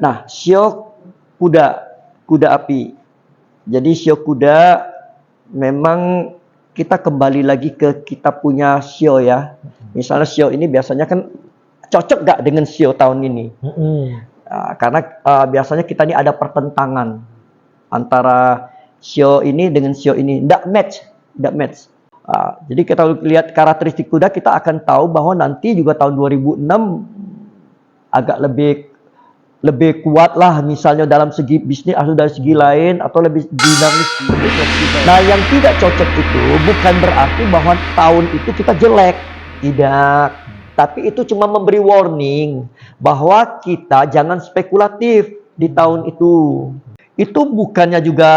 Nah, sio kuda, kuda api. Jadi sio kuda memang kita kembali lagi ke kita punya sio ya. Misalnya sio ini biasanya kan cocok gak dengan sio tahun ini? Karena biasanya kita ini ada pertentangan antara sio ini dengan sio ini, tidak match. Jadi kita lihat karakteristik kuda, kita akan tahu bahwa nanti juga tahun 2006 agak lebih kuat lah, misalnya dalam segi bisnis atau dari segi lain, atau lebih dinamis, lebih fleksibel. Nah, yang tidak cocok itu bukan berarti bahwa tahun itu kita jelek, tidak. Tapi itu cuma memberi warning bahwa kita jangan spekulatif di tahun itu. Itu bukannya juga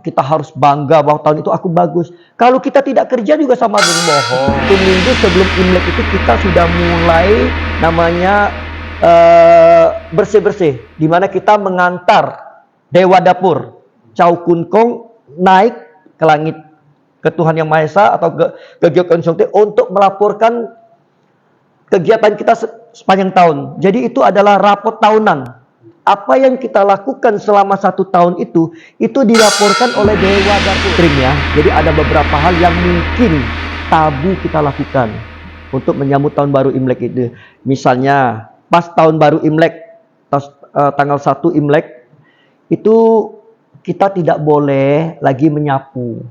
kita harus bangga bahwa tahun itu aku bagus. Kalau kita tidak kerja juga sama dengan bohong. Minggu sebelum Imlek itu kita sudah mulai namanya bersih-bersih, di mana kita mengantar Dewa Dapur, Chow Kun Kong, naik ke langit, ke Tuhan Yang Maha Esa atau ke Gyeokgon Seongtae untuk melaporkan kegiatan kita sepanjang tahun. Jadi itu adalah rapot tahunan. Apa yang kita lakukan selama 1 tahun itu dilaporkan oleh Dewa Dapur. Ya. Jadi ada beberapa hal yang mungkin tabu kita lakukan untuk menyambut tahun baru Imlek itu. Misalnya pas tahun baru Imlek, tanggal 1 Imlek, itu kita tidak boleh lagi menyapu.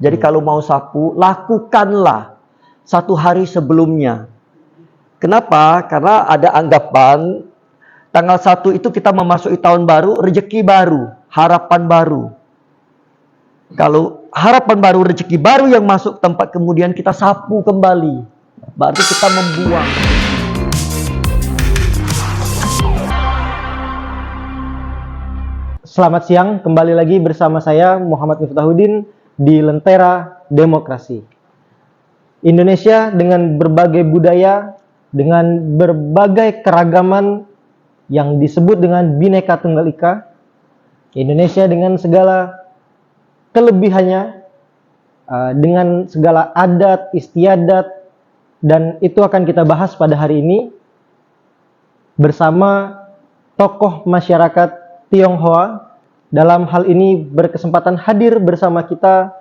Jadi kalau mau sapu, lakukanlah 1 hari sebelumnya. Kenapa? Karena ada anggapan tanggal 1 itu kita memasuki tahun baru, rezeki baru, harapan baru. Kalau harapan baru, rezeki baru yang masuk tempat, kemudian kita sapu kembali, berarti kita membuang. Selamat siang, kembali lagi bersama saya Muhammad Miftahuddin di Lentera Demokrasi. Indonesia dengan berbagai budaya, dengan berbagai keragaman yang disebut dengan Bhinneka Tunggal Ika. Indonesia dengan segala kelebihannya, dengan segala adat, istiadat, dan itu akan kita bahas pada hari ini bersama tokoh masyarakat Tionghoa. Dalam hal ini berkesempatan hadir bersama kita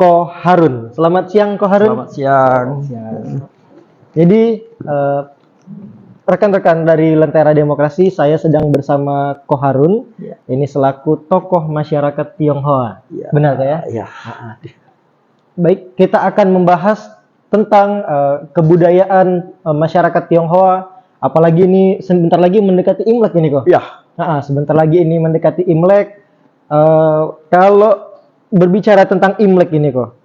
Ko Harun. Selamat siang, Ko Harun. Selamat siang. Jadi rekan-rekan dari Lentera Demokrasi, saya sedang bersama Ko Harun. Ya. Ini selaku tokoh masyarakat Tionghoa. Ya. Benar ya? Ya. Baik, kita akan membahas tentang kebudayaan masyarakat Tionghoa. Apalagi ini sebentar lagi mendekati Imlek ini, Ko. Ya. Sebentar lagi ini mendekati Imlek. Kalau berbicara tentang Imlek ini, Ko,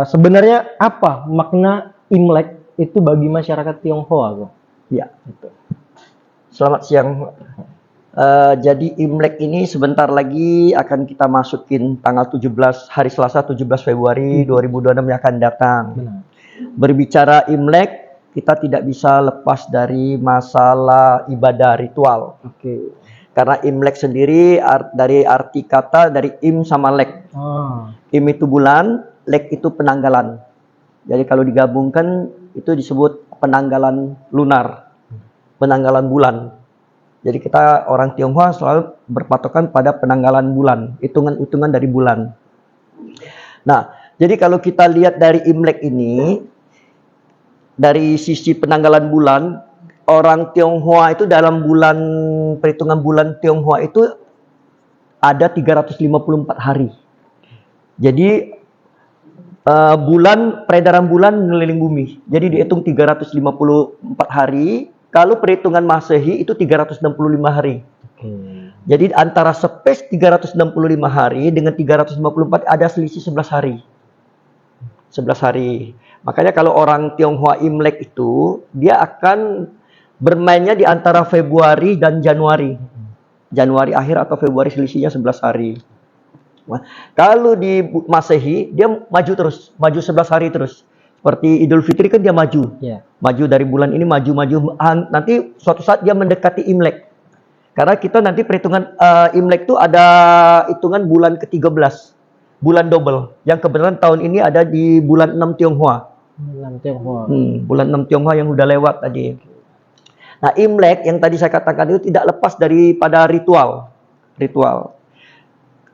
sebenarnya apa makna Imlek itu bagi masyarakat Tionghoa, Ko? Ya, betul. Selamat siang. Jadi Imlek ini sebentar lagi akan kita masukin tanggal 17, hari Selasa 17 Februari 2026 yang akan datang. Benar. Berbicara Imlek, kita tidak bisa lepas dari masalah ibadah ritual. Oke. Karena Imlek sendiri dari arti kata dari Im sama Lek. Im itu bulan, Lek itu penanggalan. Jadi kalau digabungkan itu disebut penanggalan lunar, penanggalan bulan. Jadi kita orang Tionghoa selalu berpatokan pada penanggalan bulan, hitungan-hitungan dari bulan. Nah, jadi kalau kita lihat dari Imlek ini, dari sisi penanggalan bulan, orang Tionghoa itu dalam perhitungan bulan Tionghoa itu ada 354 hari. Jadi peredaran bulan mengelilingi bumi. Jadi dihitung 354 hari. Kalau perhitungan Masehi itu 365 hari. Jadi antara space 365 hari dengan 354 ada selisih 11 hari. 11 hari. Makanya kalau orang Tionghoa Imlek itu dia akan bermainnya di antara Februari dan Januari. Januari akhir atau Februari selisihnya 11 hari. Nah, kalau di Masehi dia maju terus, maju 11 hari terus. Seperti Idul Fitri kan dia maju. Maju dari bulan ini maju. Nanti suatu saat dia mendekati Imlek. Karena kita nanti perhitungan Imlek itu ada hitungan bulan ke-13. Bulan double. Yang kebetulan tahun ini ada di bulan 6 Tionghoa. Bulan Tionghoa. Bulan 6 Tionghoa yang udah lewat tadi. Nah, Imlek yang tadi saya katakan itu tidak lepas daripada ritual.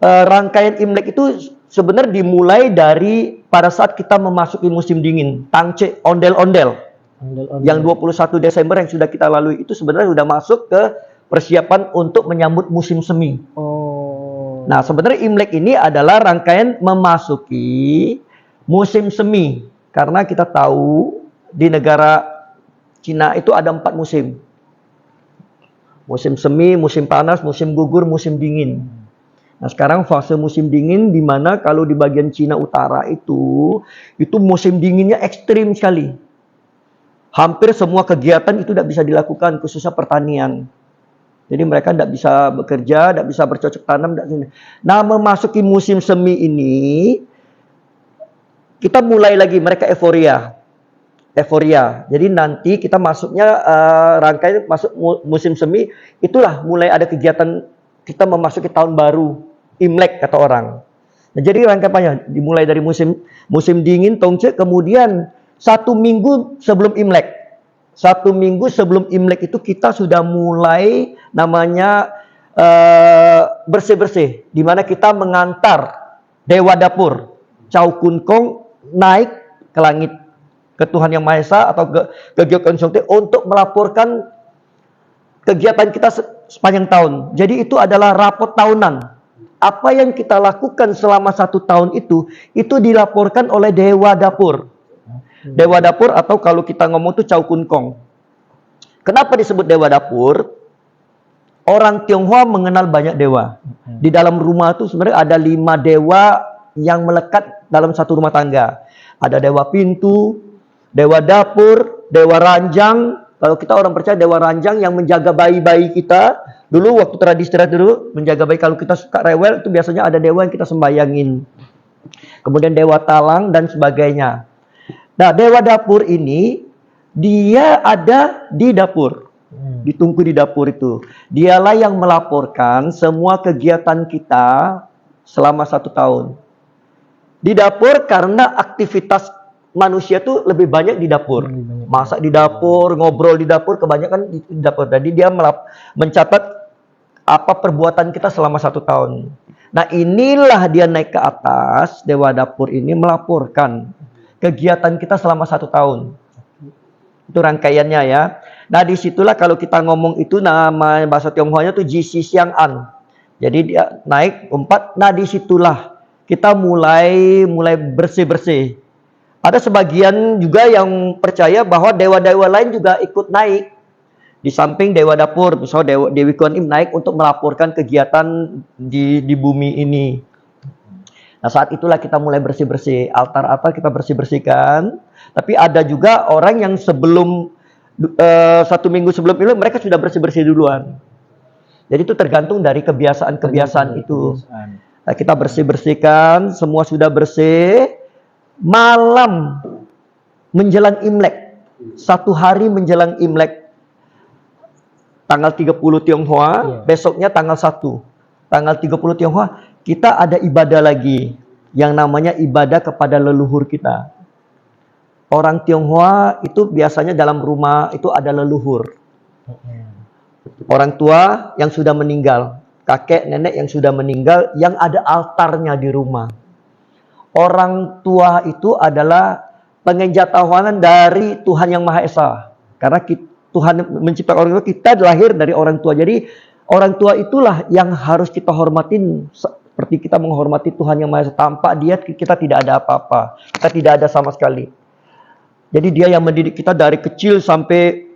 Rangkaian Imlek itu sebenarnya dimulai dari pada saat kita memasuki musim dingin. Tangce, ondel-ondel. Yang 21 Desember yang sudah kita lalui itu sebenarnya sudah masuk ke persiapan untuk menyambut musim semi. Oh. Nah, sebenarnya Imlek ini adalah rangkaian memasuki musim semi. Karena kita tahu di negara Cina itu ada 4 musim. Musim semi, musim panas, musim gugur, musim dingin. Nah, sekarang fase musim dingin di mana kalau di bagian Cina Utara itu musim dinginnya ekstrim sekali. Hampir semua kegiatan itu tidak bisa dilakukan, khususnya pertanian. Jadi mereka tidak bisa bekerja, tidak bisa bercocok tanam. Nah, memasuki musim semi ini, kita mulai lagi mereka euforia. Jadi nanti kita masuknya rangkaian masuk musim semi, itulah mulai ada kegiatan kita memasuki tahun baru, Imlek kata orang. Nah, jadi rangkaiannya dimulai dari musim dingin Tongce, kemudian 1 minggu sebelum Imlek. 1 minggu sebelum Imlek itu kita sudah mulai namanya bersih-bersih, di mana kita mengantar Dewa Dapur, Chow Kun Kong naik ke langit, ke Tuhan Yang Maha Esa atau ke Gyeokgon Songte untuk melaporkan kegiatan kita sepanjang tahun. Jadi itu adalah rapot tahunan. Apa yang kita lakukan selama 1 tahun itu dilaporkan oleh Dewa Dapur. Dewa Dapur atau kalau kita ngomong itu Chow Kun Kong. Kenapa disebut Dewa Dapur? Orang Tionghoa mengenal banyak dewa. Di dalam rumah itu sebenarnya ada 5 dewa yang melekat dalam satu rumah tangga. Ada dewa pintu, dewa dapur, dewa ranjang. Kalau kita orang percaya dewa ranjang yang menjaga bayi-bayi kita. Dulu waktu tradisi dulu menjaga bayi, kalau kita suka rewel itu biasanya ada dewa yang kita sembayangin. Kemudian dewa talang dan sebagainya. Nah, dewa dapur ini dia ada di dapur. Ditunggu di dapur itu. Dialah yang melaporkan semua kegiatan kita selama 1 tahun. Di dapur karena aktivitas manusia tuh lebih banyak di dapur. Masak di dapur, ngobrol di dapur, kebanyakan di dapur. Jadi dia mencatat apa perbuatan kita selama 1 tahun. Nah, inilah dia naik ke atas, Dewa Dapur ini melaporkan kegiatan kita selama 1 tahun. Itu rangkaiannya ya. Nah, disitulah kalau kita ngomong itu nama bahasa Tionghoanya tuh Jisi Siang An. Jadi dia naik 4. Nah, disitulah kita mulai bersih-bersih. Ada sebagian juga yang percaya bahwa dewa-dewa lain juga ikut naik. Di samping Dewa Dapur, misalnya Dewi Kuan Im naik untuk melaporkan kegiatan di bumi ini. Nah, saat itulah kita mulai bersih-bersih. Altar-altar kita bersih-bersihkan. Tapi ada juga orang yang sebelum 1 minggu sebelum itu mereka sudah bersih-bersih duluan. Jadi itu tergantung dari kebiasaan-kebiasaan itu. Nah, kita bersih-bersihkan, semua sudah bersih. Malam menjelang Imlek, 1 hari menjelang Imlek, tanggal 30 Tionghoa, besoknya tanggal 1. Tanggal 30 Tionghoa, kita ada ibadah lagi yang namanya ibadah kepada leluhur kita. Orang Tionghoa itu biasanya dalam rumah itu ada leluhur. Orang tua yang sudah meninggal, kakek nenek yang sudah meninggal, yang ada altarnya di rumah. Orang tua itu adalah pengejatawanan dari Tuhan Yang Maha Esa. Karena Tuhan menciptakan orang tua, kita lahir dari orang tua. Jadi orang tua itulah yang harus kita hormatin seperti kita menghormati Tuhan Yang Maha Esa. Tanpa dia kita tidak ada apa-apa. Kita tidak ada sama sekali. Jadi dia yang mendidik kita dari kecil sampai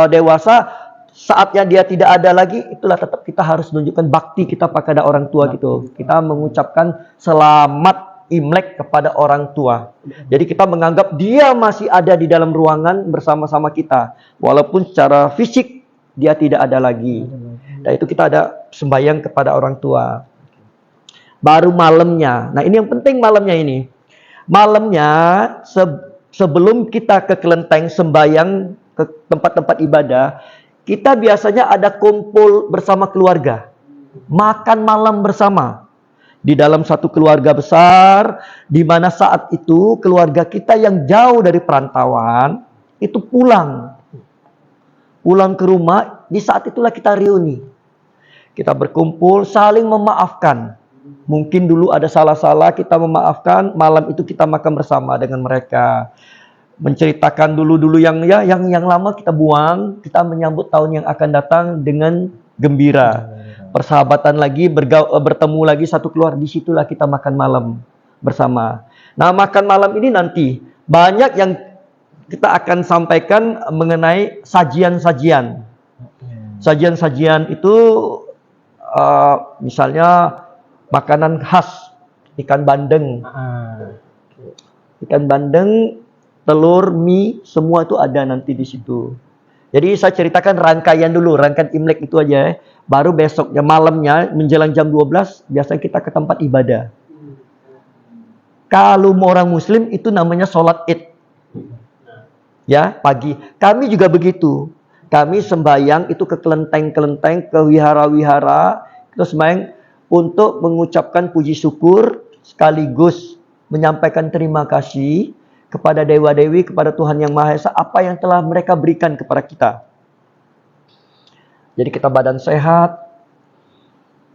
dewasa. Saatnya dia tidak ada lagi, itulah tetap kita harus menunjukkan bakti kita kepada orang tua gitu. Kita mengucapkan selamat Imlek kepada orang tua. Jadi kita menganggap dia masih ada di dalam ruangan bersama-sama kita. Walaupun secara fisik dia tidak ada lagi. Nah, itu kita ada sembahyang kepada orang tua. Baru malamnya. Nah, ini yang penting malamnya ini. Malamnya sebelum kita ke kelenteng sembahyang ke tempat-tempat ibadah, kita biasanya ada kumpul bersama keluarga. Makan malam bersama. Di dalam satu keluarga besar, di mana saat itu keluarga kita yang jauh dari perantauan, itu pulang. pulang ke rumah, di saat itulah kita reuni. Kita berkumpul, saling memaafkan. Mungkin dulu ada salah-salah, kita memaafkan, malam itu kita makan bersama dengan mereka. Menceritakan dulu-dulu yang lama kita buang, kita menyambut tahun yang akan datang dengan gembira. Persahabatan lagi, bertemu lagi satu keluarga, disitulah kita makan malam bersama. Nah, makan malam ini nanti banyak yang kita akan sampaikan mengenai sajian-sajian. Sajian-sajian itu misalnya makanan khas ikan bandeng. Ikan bandeng, telur, mie, semua itu ada nanti di situ. Jadi saya ceritakan rangkaian dulu, rangkaian Imlek itu aja. Baru besoknya malamnya menjelang jam 12 biasanya kita ke tempat ibadah. Kalau orang muslim itu namanya sholat id. Ya, pagi. Kami juga begitu. Kami sembahyang itu ke kelenteng-kelenteng, ke wihara-wihara, terus sembahyang untuk mengucapkan puji syukur sekaligus menyampaikan terima kasih kepada dewa-dewi, kepada Tuhan Yang Maha Esa apa yang telah mereka berikan kepada kita. Jadi kita badan sehat,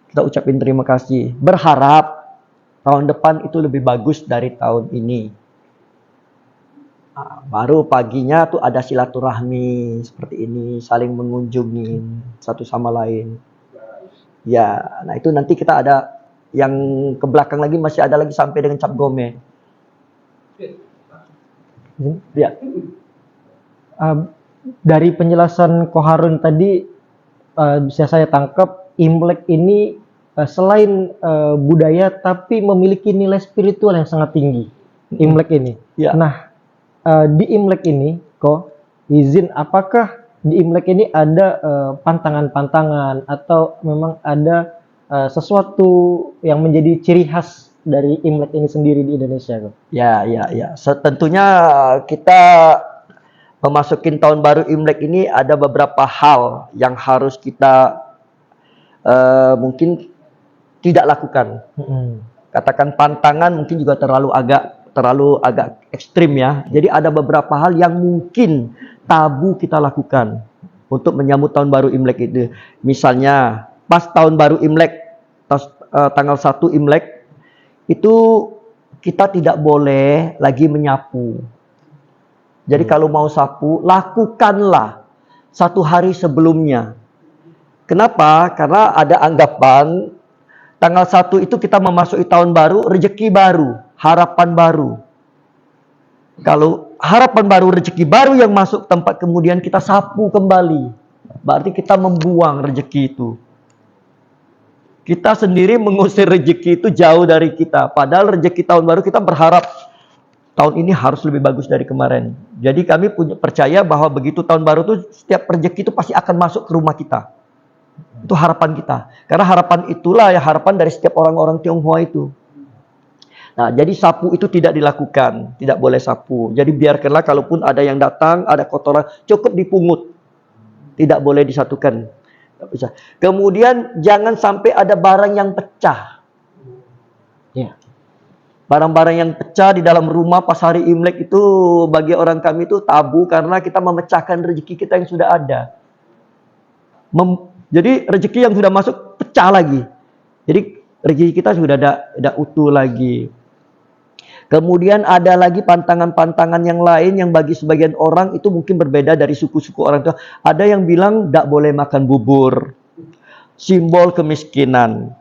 kita ucapin terima kasih, berharap tahun depan itu lebih bagus dari tahun ini. Baru paginya tuh ada silaturahmi seperti ini, saling mengunjungi satu sama lain. Ya, nah itu nanti kita ada yang ke belakang lagi masih ada lagi sampai dengan cap gome. Ya. Dari penjelasan Ko Harun tadi bisa saya tangkap Imlek ini selain budaya tapi memiliki nilai spiritual yang sangat tinggi. Imlek ini. Ya. Nah, di Imlek ini, Ko, izin apakah di Imlek ini ada pantangan-pantangan atau memang ada sesuatu yang menjadi ciri khas dari Imlek ini sendiri di Indonesia, Ko? Ya. Tentunya kita memasukin tahun baru Imlek ini ada beberapa hal yang harus kita mungkin tidak lakukan. Katakan pantangan mungkin juga terlalu agak ekstrim ya. Jadi ada beberapa hal yang mungkin tabu kita lakukan untuk menyambut tahun baru Imlek itu. Misalnya pas tahun baru Imlek, tanggal 1 Imlek, itu kita tidak boleh lagi menyapu. Jadi kalau mau sapu, lakukanlah 1 hari sebelumnya. Kenapa? Karena ada anggapan tanggal 1 itu kita memasuki tahun baru, rezeki baru, harapan baru. Kalau harapan baru, rezeki baru yang masuk tempat kemudian kita sapu kembali, berarti kita membuang rezeki itu. Kita sendiri mengusir rezeki itu jauh dari kita. Padahal rezeki tahun baru kita berharap tahun ini harus lebih bagus dari kemarin. Jadi kami percaya bahwa begitu tahun baru itu setiap rezeki itu pasti akan masuk ke rumah kita. Itu harapan kita. Karena harapan itulah ya harapan dari setiap orang-orang Tionghoa itu. Nah, jadi sapu itu tidak dilakukan, tidak boleh sapu. Jadi biarkanlah kalaupun ada yang datang, ada kotoran, cukup dipungut. Tidak boleh disatukan. Tidak bisa. Kemudian jangan sampai ada barang yang pecah. Ya. Barang-barang yang pecah di dalam rumah pas hari Imlek itu bagi orang kami itu tabu karena kita memecahkan rezeki kita yang sudah ada. Jadi rezeki yang sudah masuk pecah lagi. Jadi rezeki kita sudah ada utuh lagi. Kemudian ada lagi pantangan-pantangan yang lain yang bagi sebagian orang itu mungkin berbeda dari suku-suku orang tua. Ada yang bilang tidak boleh makan bubur. Simbol kemiskinan.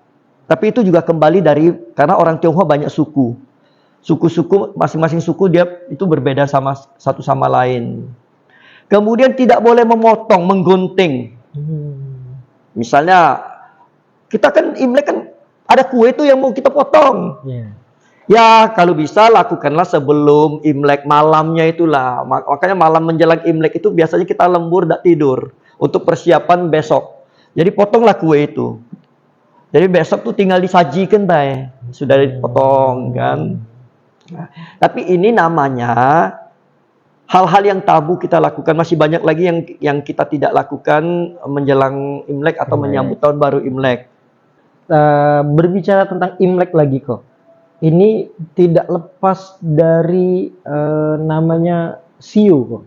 Tapi itu juga kembali dari karena orang Tionghoa banyak suku. Suku-suku masing-masing suku dia itu berbeda sama satu sama lain. Kemudian tidak boleh memotong, menggunting. Misalnya kita kan Imlek kan ada kue itu yang mau kita potong. Ya kalau bisa lakukanlah sebelum Imlek, malamnya itulah. Makanya malam menjelang Imlek itu biasanya kita lembur tidak tidur untuk persiapan besok. Jadi potonglah kue itu. Jadi besok tuh tinggal disajikan bae. Sudah dipotong kan. Nah, tapi ini namanya hal-hal yang tabu kita lakukan. Masih banyak lagi yang kita tidak lakukan menjelang Imlek atau menyambut tahun baru Imlek. Berbicara tentang Imlek lagi kok. Ini tidak lepas dari namanya Siu kok.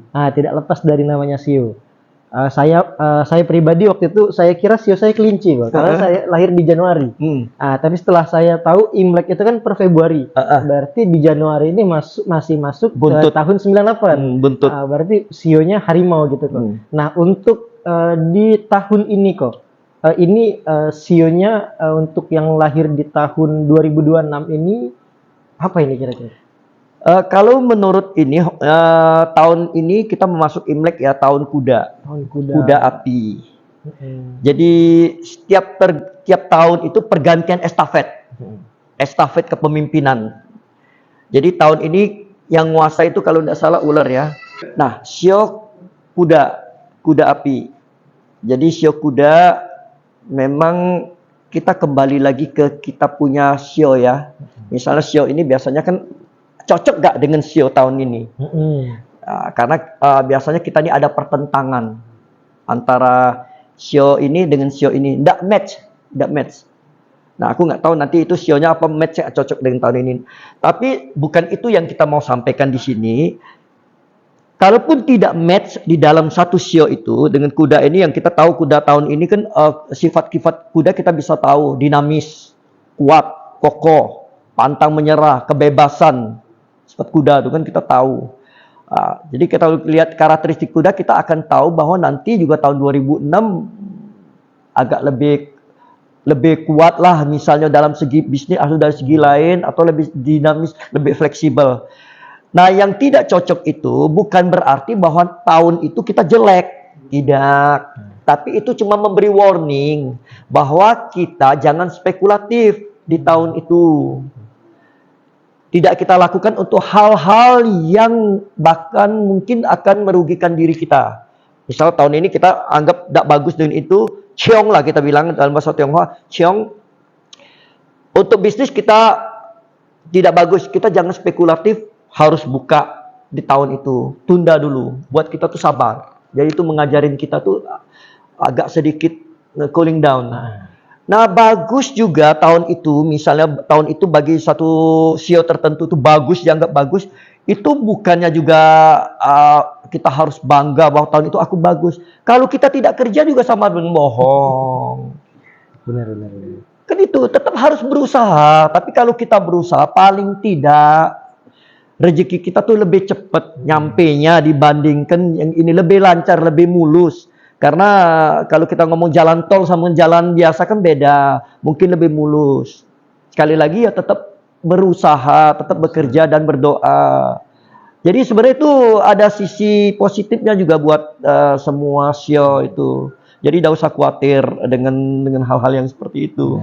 Tidak lepas dari namanya Siu. Saya pribadi waktu itu saya kira sio saya kelinci kok, karena saya lahir di Januari. Tapi setelah saya tahu Imlek itu kan per Februari, berarti di Januari ini masih masuk ke tahun 98. Buntut. Berarti sionya harimau gitu kok. Nah untuk di tahun ini kok, ini sionya untuk yang lahir di tahun 2026 ini apa ini kira-kira? Kalau menurut ini tahun ini kita memasuki Imlek ya, tahun kuda. Kuda api. Jadi tiap tahun itu pergantian estafet. Estafet kepemimpinan. Jadi tahun ini yang nguasa itu kalau tidak salah ular ya. Nah, sio kuda api. Jadi sio kuda memang kita kembali lagi ke kita punya sio ya. Misalnya sio ini biasanya kan cocok gak dengan sio tahun ini? Karena biasanya kita ini ada pertentangan antara sio ini dengan sio ini, nggak match. Nah, aku nggak tahu nanti itu sionya apa match cocok dengan tahun ini. Tapi bukan itu yang kita mau sampaikan di sini. Kalaupun tidak match di dalam satu sio itu dengan kuda ini, yang kita tahu kuda tahun ini kan sifat-sifat kuda kita bisa tahu, dinamis, kuat, kokoh, pantang menyerah, kebebasan. Sifat kuda itu kan kita tahu. Jadi kita lihat karakteristik kuda, kita akan tahu bahwa nanti juga tahun 2006 agak lebih kuat lah, misalnya dalam segi bisnis atau dari segi lain, atau lebih dinamis, lebih fleksibel. Nah, yang tidak cocok itu bukan berarti bahwa tahun itu kita jelek, tidak. Tapi itu cuma memberi warning bahwa kita jangan spekulatif di tahun itu. Tidak kita lakukan untuk hal-hal yang bahkan mungkin akan merugikan diri kita. Misal tahun ini kita anggap tidak bagus dengan itu, ciong lah kita bilang dalam bahasa Tionghoa, ciong. Untuk bisnis kita tidak bagus, kita jangan spekulatif harus buka di tahun itu. Tunda dulu, buat kita tuh sabar. Jadi itu mengajarin kita tuh agak sedikit cooling down. Nah, bagus juga tahun itu, misalnya tahun itu bagi satu sio tertentu itu bagus, dianggap bagus, itu bukannya juga kita harus bangga bahwa tahun itu aku bagus. Kalau kita tidak kerja juga sama dengan bohong. Benar. Kan itu tetap harus berusaha, tapi kalau kita berusaha paling tidak rezeki kita tuh lebih cepat nyampenya dibandingkan yang ini, lebih lancar, lebih mulus. Karena kalau kita ngomong jalan tol sama jalan biasa kan beda, mungkin lebih mulus. Sekali lagi ya tetap berusaha, tetap bekerja dan berdoa. Jadi sebenarnya itu ada sisi positifnya juga buat semua sio itu. Jadi tidak usah khawatir dengan hal-hal yang seperti itu.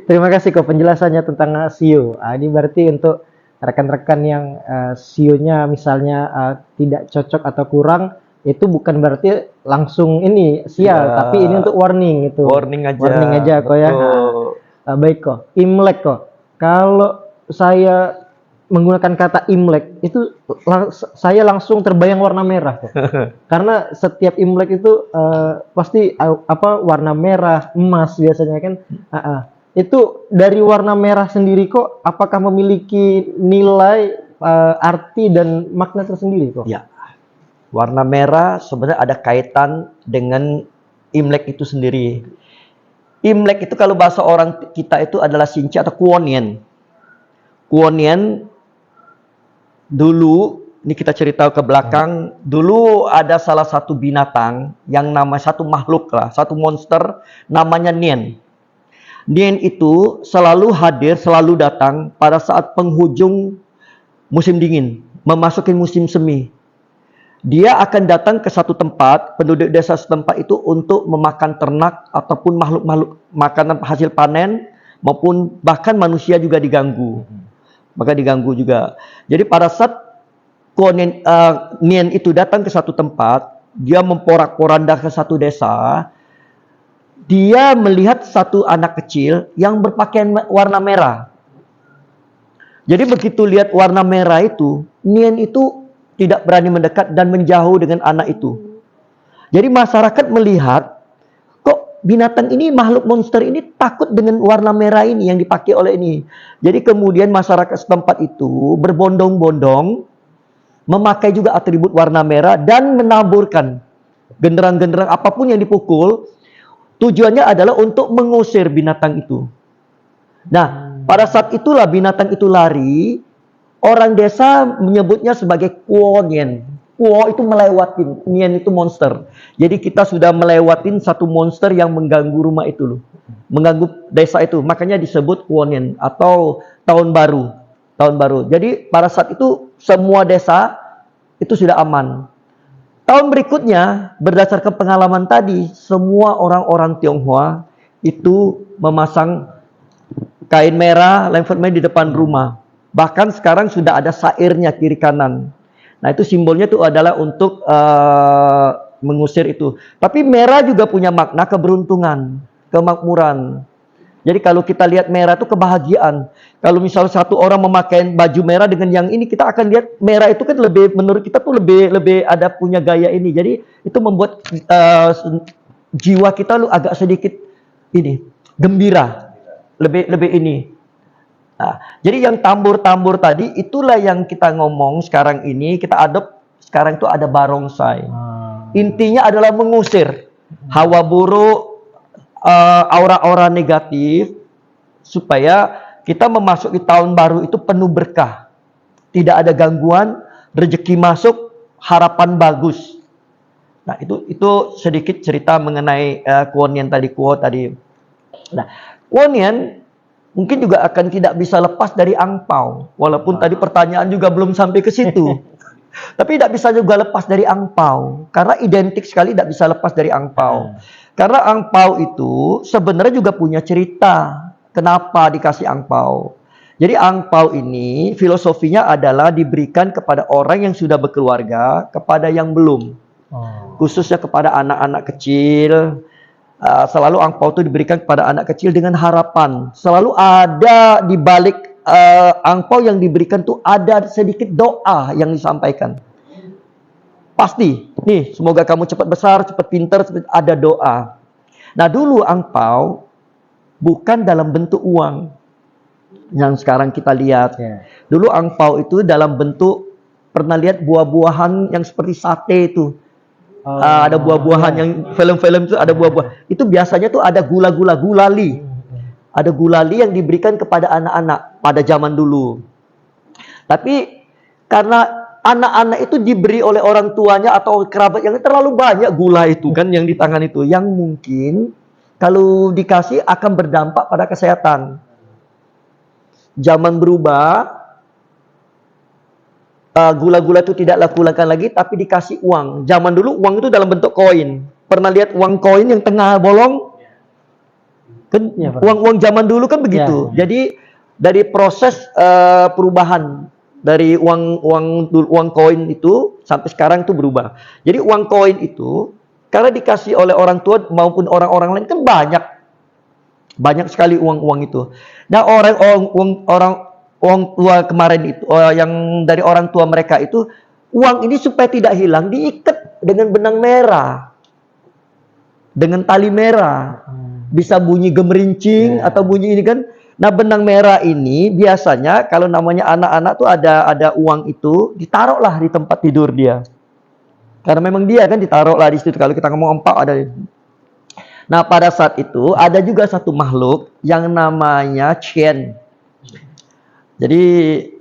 Terima kasih kok penjelasannya tentang sio. Ini berarti untuk rekan-rekan yang sionya misalnya tidak cocok atau kurang, itu bukan berarti langsung ini sial, tapi ini untuk warning itu. Warning aja kok ya. Baik kok. Imlek kok. Kalau saya menggunakan kata Imlek itu saya langsung terbayang warna merah kok. Karena setiap Imlek itu pasti warna merah, emas biasanya kan. Itu dari warna merah sendiri kok, apakah memiliki nilai, arti dan makna tersendiri kok? Ya. Warna merah sebenarnya ada kaitan dengan Imlek itu sendiri. Imlek itu kalau bahasa orang kita itu adalah Sinci atau Kuonien. Kuonien dulu, ini kita cerita ke belakang, dulu ada salah satu binatang yang satu makhluk lah, satu monster namanya Nien. Nien itu selalu hadir, selalu datang pada saat penghujung musim dingin, memasuki musim semi. Dia akan datang ke satu tempat, penduduk desa setempat itu untuk memakan ternak ataupun makhluk-makhluk makanan hasil panen, maupun bahkan manusia juga diganggu. Maka diganggu juga. Jadi pada saat Nien itu datang ke satu tempat, dia memporak-poranda ke satu desa, dia melihat satu anak kecil yang berpakaian warna merah. Jadi begitu lihat warna merah itu, Nien itu tidak berani mendekat dan menjauh dengan anak itu. Jadi masyarakat melihat, kok binatang ini, makhluk monster ini takut dengan warna merah ini yang dipakai oleh ini. Jadi kemudian masyarakat setempat itu berbondong-bondong memakai juga atribut warna merah dan menaburkan genderang-genderang apapun yang dipukul. Tujuannya adalah untuk mengusir binatang itu. Nah, pada saat itulah binatang itu lari, orang desa menyebutnya sebagai kuonien. Kuo itu melewatin, nien itu monster. Jadi kita sudah melewatin satu monster yang mengganggu rumah itu loh. Mengganggu desa itu. Makanya disebut kuonien atau tahun baru. Tahun baru. Jadi pada saat itu semua desa itu sudah aman. Tahun berikutnya, berdasarkan pengalaman tadi, semua orang-orang Tionghoa itu memasang kain merah, lempar merah di depan rumah. Bahkan sekarang sudah ada sairnya kiri kanan. Nah itu simbolnya itu adalah untuk mengusir itu. Tapi merah juga punya makna keberuntungan, kemakmuran. Jadi kalau kita lihat merah itu kebahagiaan. Kalau misalnya satu orang memakai baju merah dengan yang ini, kita akan lihat merah itu kan lebih, menurut kita tuh lebih ada punya gaya ini. Jadi itu membuat jiwa kita lu agak sedikit ini gembira, lebih ini. Nah, jadi yang tambur-tambur tadi itulah yang kita ngomong sekarang ini, kita adopt sekarang itu ada barongsai. Intinya adalah mengusir hawa buruk, aura-aura negatif supaya kita memasuki tahun baru itu penuh berkah. Tidak ada gangguan, rezeki masuk, harapan bagus. Nah, itu sedikit cerita mengenai kuonian tadi, kuo tadi. Nah, kuonian mungkin juga akan tidak bisa lepas dari angpau. Walaupun tadi pertanyaan juga belum sampai ke situ. Tapi tidak bisa juga lepas dari angpau. Karena identik sekali tidak bisa lepas dari angpau. Karena angpau itu sebenarnya juga punya cerita. Kenapa dikasih angpau? Jadi angpau ini filosofinya adalah diberikan kepada orang yang sudah berkeluarga, kepada yang belum. Khususnya kepada anak-anak kecil. Selalu angpau itu diberikan kepada anak kecil dengan harapan. Selalu ada di balik angpau yang diberikan tuh ada sedikit doa yang disampaikan. Pasti. Nih, semoga kamu cepat besar, cepat pintar, ada doa. Nah, dulu angpau bukan dalam bentuk uang yang sekarang kita lihat. Dulu angpau itu dalam bentuk, pernah lihat buah-buahan yang seperti sate itu. Ada buah-buahan yang film-film itu ada buah-buah. Itu biasanya tuh ada gula-gula, gulali. Ada gulali yang diberikan kepada anak-anak pada zaman dulu. Tapi karena anak-anak itu diberi oleh orang tuanya atau kerabat yang terlalu banyak gula itu kan yang di tangan itu, yang mungkin kalau dikasih akan berdampak pada kesehatan. Zaman berubah. Gula-gula itu tidak laku-lakukan lagi, tapi dikasih uang. Zaman dulu uang itu dalam bentuk koin. Pernah lihat uang koin yang tengah bolong? Kan uang-uang zaman dulu kan begitu. Jadi dari proses perubahan dari uang koin itu sampai sekarang itu berubah. Jadi uang koin itu karena dikasih oleh orang tua maupun orang-orang lain kan banyak sekali uang-uang itu. Nah orang tua kemarin itu, yang dari orang tua mereka itu, uang ini supaya tidak hilang diikat dengan benang merah, dengan tali merah, bisa bunyi gemerincing atau bunyi ini kan. Nah benang merah ini biasanya kalau namanya anak-anak tuh ada uang itu ditaruhlah di tempat tidur dia, karena memang dia kan ditaruhlah di situ. Kalau kita ngomong empat ada. Nah pada saat itu ada juga satu makhluk yang namanya Chen. Jadi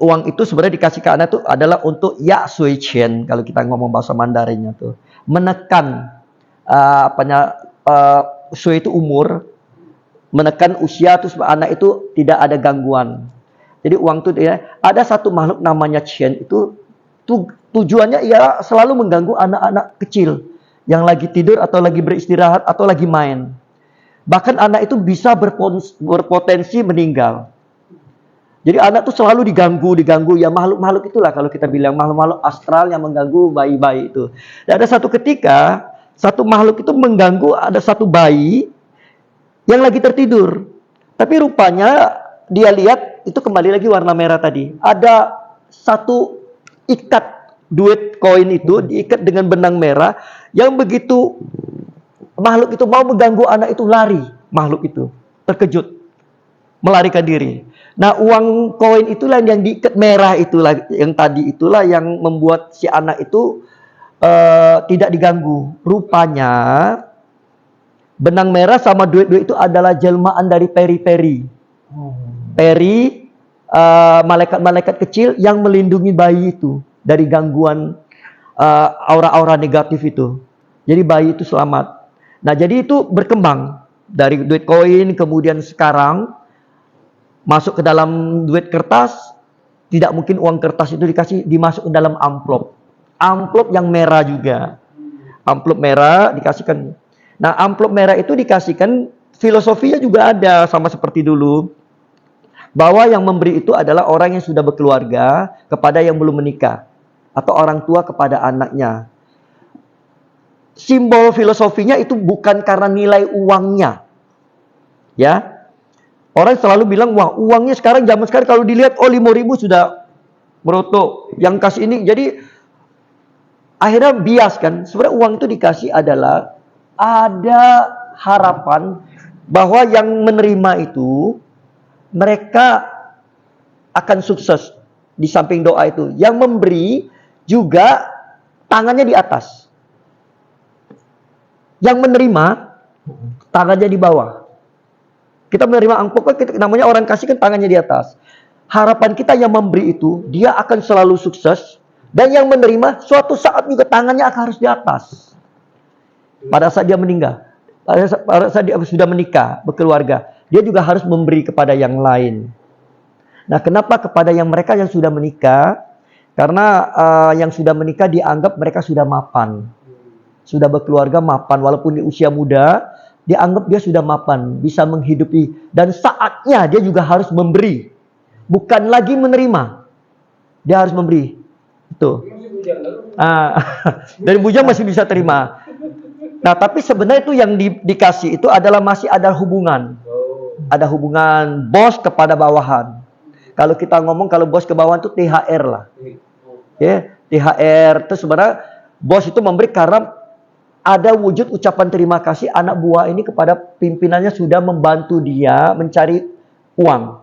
uang itu sebenarnya dikasih ke anak itu adalah untuk ya sui chen kalau kita ngomong bahasa Mandarinnya tuh, menekan sui itu umur, menekan usia terus anak itu tidak ada gangguan. Jadi uang itu ada satu makhluk namanya chen itu tujuannya ia selalu mengganggu anak-anak kecil yang lagi tidur atau lagi beristirahat atau lagi main. Bahkan anak itu bisa berpotensi meninggal. Jadi anak tuh selalu diganggu ya, makhluk-makhluk itulah kalau kita bilang makhluk-makhluk astral yang mengganggu bayi-bayi itu. Dan ada satu ketika satu makhluk itu mengganggu ada satu bayi yang lagi tertidur. Tapi rupanya dia lihat itu kembali lagi warna merah tadi. Ada satu ikat duit koin itu diikat dengan benang merah yang begitu makhluk itu mau mengganggu anak itu lari, makhluk itu terkejut melarikan diri. Nah, uang koin itulah yang diikat merah itulah yang tadi itulah yang membuat si anak itu tidak diganggu. Rupanya benang merah sama duit-duit itu adalah jelmaan dari peri-peri. Peri, malaikat-malaikat kecil yang melindungi bayi itu dari gangguan aura-aura negatif itu. Jadi bayi itu selamat. Nah, jadi itu berkembang dari duit koin, kemudian sekarang masuk ke dalam duit kertas. Tidak mungkin uang kertas itu dimasuk ke dalam amplop. Amplop yang merah juga. Amplop merah dikasihkan. Nah, amplop merah itu dikasihkan, filosofinya juga ada sama seperti dulu. Bahwa yang memberi itu adalah orang yang sudah berkeluarga kepada yang belum menikah. Atau orang tua kepada anaknya. Simbol filosofinya itu bukan karena nilai uangnya. Ya. Orang selalu bilang, wah uangnya sekarang, zaman sekarang kalau dilihat, oh 5.000 sudah merotok. Yang kasih ini, jadi akhirnya bias kan. Sebenarnya uang itu dikasih adalah ada harapan bahwa yang menerima itu mereka akan sukses di samping doa itu. Yang memberi juga tangannya di atas. Yang menerima tangannya di bawah. Kita menerima angpau kan namanya orang kasih kan tangannya di atas. Harapan kita yang memberi itu dia akan selalu sukses, dan yang menerima suatu saat juga tangannya akan harus di atas. Pada saat dia meninggal, pada saat dia sudah menikah, berkeluarga, dia juga harus memberi kepada yang lain. Nah, kenapa kepada yang mereka yang sudah menikah? Karena yang sudah menikah dianggap mereka sudah mapan. Sudah berkeluarga mapan, walaupun di usia muda, dianggap dia sudah mapan, bisa menghidupi. Dan saatnya dia juga harus memberi. Bukan lagi menerima. Dia harus memberi. Itu. Dari bujang masih bisa terima. Nah, tapi sebenarnya itu yang dikasih itu adalah masih ada hubungan. Ada hubungan bos kepada bawahan. Kalau kita ngomong kalau bos ke bawahan itu THR lah. Ya, THR itu sebenarnya bos itu memberi karena ada wujud ucapan terima kasih anak buah ini kepada pimpinannya sudah membantu dia mencari uang.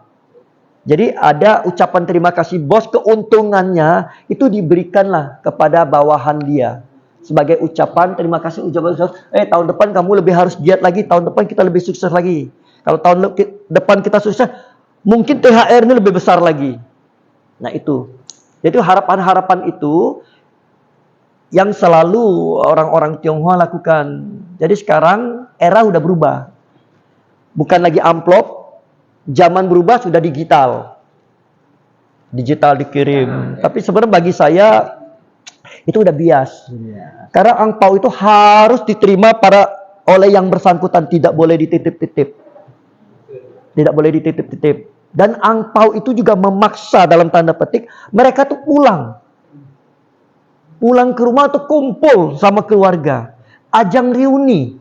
Jadi ada ucapan terima kasih bos, keuntungannya itu diberikanlah kepada bawahan dia. Sebagai ucapan terima kasih, tahun depan kamu lebih harus giat lagi, tahun depan kita lebih sukses lagi. Kalau tahun depan kita sukses, mungkin THR ini lebih besar lagi. Nah itu. Jadi harapan-harapan itu yang selalu orang-orang Tionghoa lakukan. Jadi sekarang era udah berubah. Bukan lagi amplop, zaman berubah sudah digital. Digital dikirim. Tapi sebenarnya bagi saya itu udah bias. Karena angpau itu harus diterima oleh yang bersangkutan, tidak boleh dititip-titip. Tidak boleh dititip-titip. Dan angpau itu juga memaksa dalam tanda petik mereka tuh pulang ke rumah atau kumpul sama keluarga. Ajang reuni.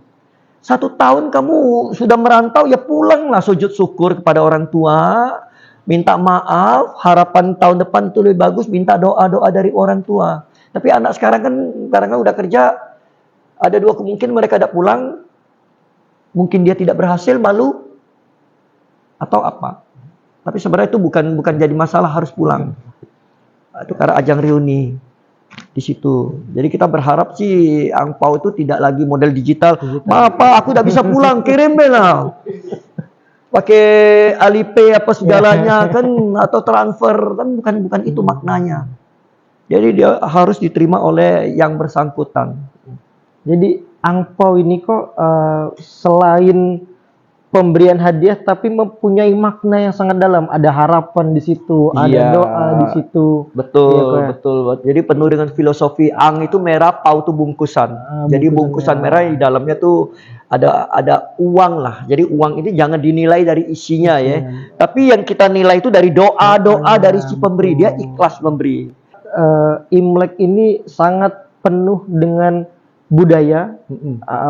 1 tahun kamu sudah merantau, ya pulanglah sujud syukur kepada orang tua. Minta maaf, harapan tahun depan itu lebih bagus, minta doa-doa dari orang tua. Tapi anak sekarang kan kadang-kadang udah kerja. Ada 2 kemungkinan, mereka tidak pulang. Mungkin dia tidak berhasil, malu. Atau apa. Tapi sebenarnya itu bukan jadi masalah harus pulang. Itu karena ajang reuni. Di situ. Jadi kita berharap sih angpau itu tidak lagi model digital. Maaf Pak, aku tidak bisa pulang, kirim lah. Pakai Alipay apa segalanya kan, atau transfer kan, bukan itu maknanya. Jadi dia harus diterima oleh yang bersangkutan. Jadi angpau ini kok selain pemberian hadiah tapi mempunyai makna yang sangat dalam. Ada harapan di situ, ada doa di situ. Betul, betul. Jadi penuh dengan filosofi. Ang itu merah, pau itu bungkusan. Jadi bungkusan merah di dalamnya tuh ada uang lah. Jadi uang ini jangan dinilai dari isinya ya. Tapi yang kita nilai itu dari doa-doa dari si pemberi. Dia ikhlas memberi. Imlek ini sangat penuh dengan budaya,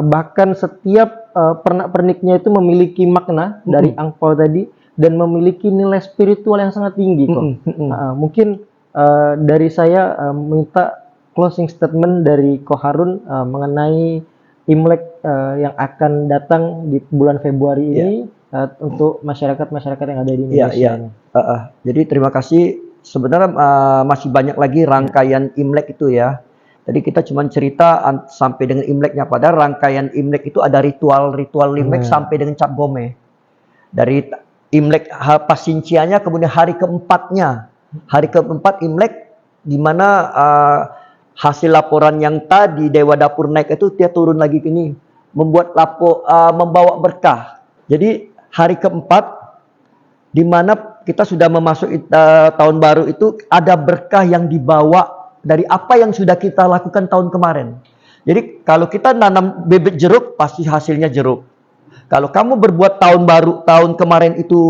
bahkan setiap pernak-perniknya itu memiliki makna dari angpau tadi dan memiliki nilai spiritual yang sangat tinggi kok. Mungkin dari saya minta closing statement dari Ko Harun mengenai Imlek yang akan datang di bulan Februari ini untuk masyarakat-masyarakat yang ada di Iya, Indonesia iya. ini. Jadi terima kasih. Sebenarnya masih banyak lagi rangkaian Imlek itu ya. Tadi kita cuma cerita sampai dengan Imleknya. Padahal rangkaian Imlek itu ada ritual-ritual Imlek sampai dengan Cap Gome. Dari Imlek Pasincianya, kemudian hari keempatnya. Hari keempat Imlek, di mana hasil laporan yang tadi Dewa Dapur naik itu dia turun lagi gini. Membawa berkah. Jadi hari keempat, di mana kita sudah memasuki tahun baru itu, ada berkah yang dibawa dari apa yang sudah kita lakukan tahun kemarin. Jadi kalau kita nanam bibit jeruk, pasti hasilnya jeruk. Kalau kamu berbuat tahun baru, tahun kemarin itu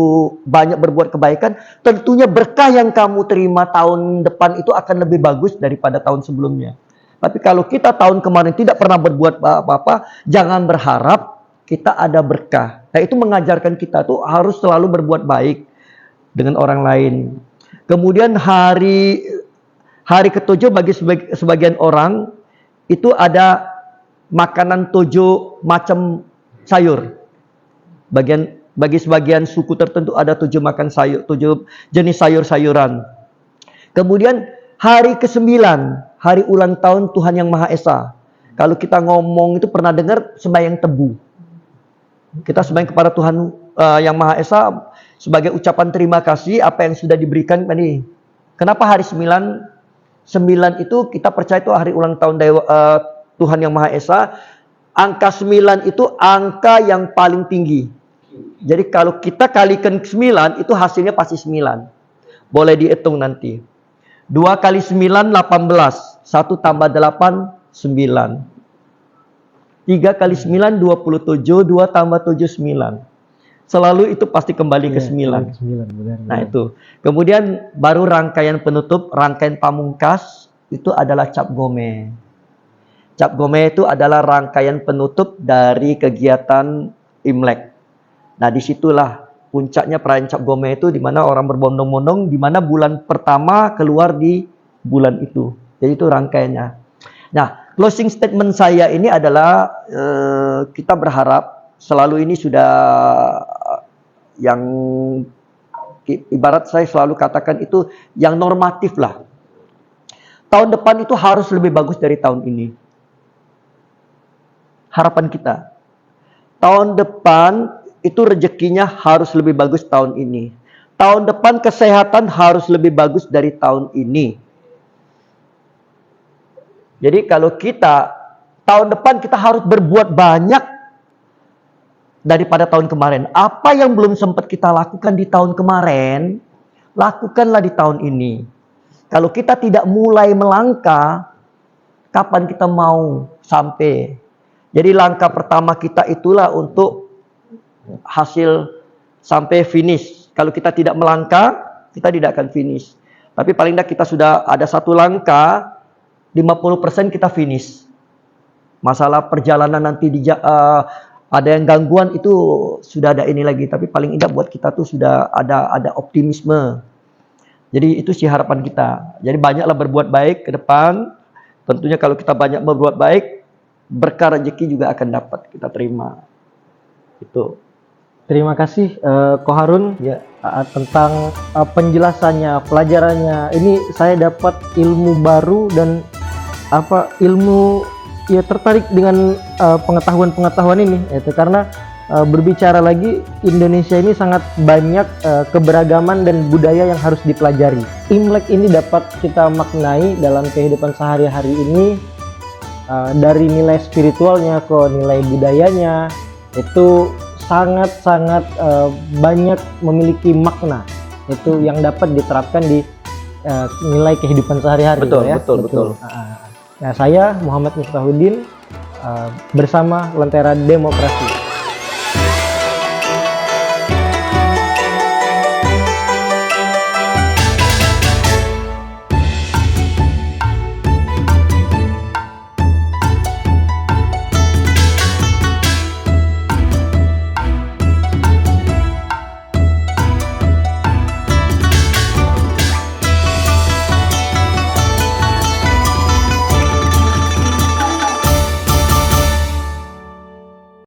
banyak berbuat kebaikan, tentunya berkah yang kamu terima tahun depan itu akan lebih bagus daripada tahun sebelumnya. Tapi kalau kita tahun kemarin tidak pernah berbuat apa-apa, jangan berharap kita ada berkah. Nah, itu mengajarkan kita tuh harus selalu berbuat baik dengan orang lain. Kemudian hari ketujuh bagi sebagian orang itu ada makanan 7 macam sayur. Bagi sebagian suku tertentu ada 7 jenis sayur-sayuran. Kemudian hari ke-9, hari ulang tahun Tuhan Yang Maha Esa. Kalau kita ngomong itu pernah dengar sembahyang tebu. Kita sembahyang kepada Tuhan Yang Maha Esa sebagai ucapan terima kasih apa yang sudah diberikan tadi. Kenapa hari 9? 9 itu kita percaya itu hari ulang tahun Tuhan Yang Maha Esa. Angka 9 itu angka yang paling tinggi. Jadi kalau kita kalikan 9 itu hasilnya pasti 9. Boleh dihitung nanti. 2 kali 9 18. 1 tambah 8 9. 3 kali 9 27. 2 tambah 7 9. Selalu itu pasti kembali ke 9. Nah itu. Kemudian baru rangkaian penutup, rangkaian pamungkas itu adalah Cap Gome. Cap Gome itu adalah rangkaian penutup dari kegiatan Imlek. Nah disitulah puncaknya perayaan Cap Gome itu, di mana orang berbondong-bondong, di mana bulan pertama keluar di bulan itu. Jadi itu rangkaiannya. Nah closing statement saya ini adalah kita berharap selalu ini sudah yang ibarat saya selalu katakan itu yang normatif lah. Tahun depan itu harus lebih bagus dari tahun ini. Harapan kita. Tahun depan itu rezekinya harus lebih bagus tahun ini. Tahun depan kesehatan harus lebih bagus dari tahun ini. Jadi kalau kita tahun depan kita harus berbuat banyak daripada tahun kemarin. Apa yang belum sempat kita lakukan di tahun kemarin, lakukanlah di tahun ini. Kalau kita tidak mulai melangkah, kapan kita mau sampai? Jadi langkah pertama kita itulah untuk hasil sampai finish. Kalau kita tidak melangkah, kita tidak akan finish. Tapi paling tidak kita sudah ada satu langkah, 50% kita finish. Masalah perjalanan nanti ada yang gangguan itu sudah ada ini lagi. Tapi paling tidak buat kita tuh sudah ada optimisme. Jadi itu sih harapan kita. Jadi banyaklah berbuat baik ke depan. Tentunya kalau kita banyak berbuat baik, berkah rezeki juga akan dapat kita terima. Itu. Terima kasih Ko Harun ya tentang penjelasannya, pelajarannya. Ini saya dapat ilmu baru dan ilmu ya tertarik dengan pengetahuan-pengetahuan ini itu karena berbicara lagi Indonesia ini sangat banyak keberagaman dan budaya yang harus dipelajari. Imlek ini dapat kita maknai dalam kehidupan sehari-hari ini dari nilai spiritualnya ke nilai budayanya itu sangat-sangat banyak memiliki makna itu yang dapat diterapkan di nilai kehidupan sehari-hari. Betul. Nah, saya Muhammad Miftahuddin bersama Lentera Demokrasi.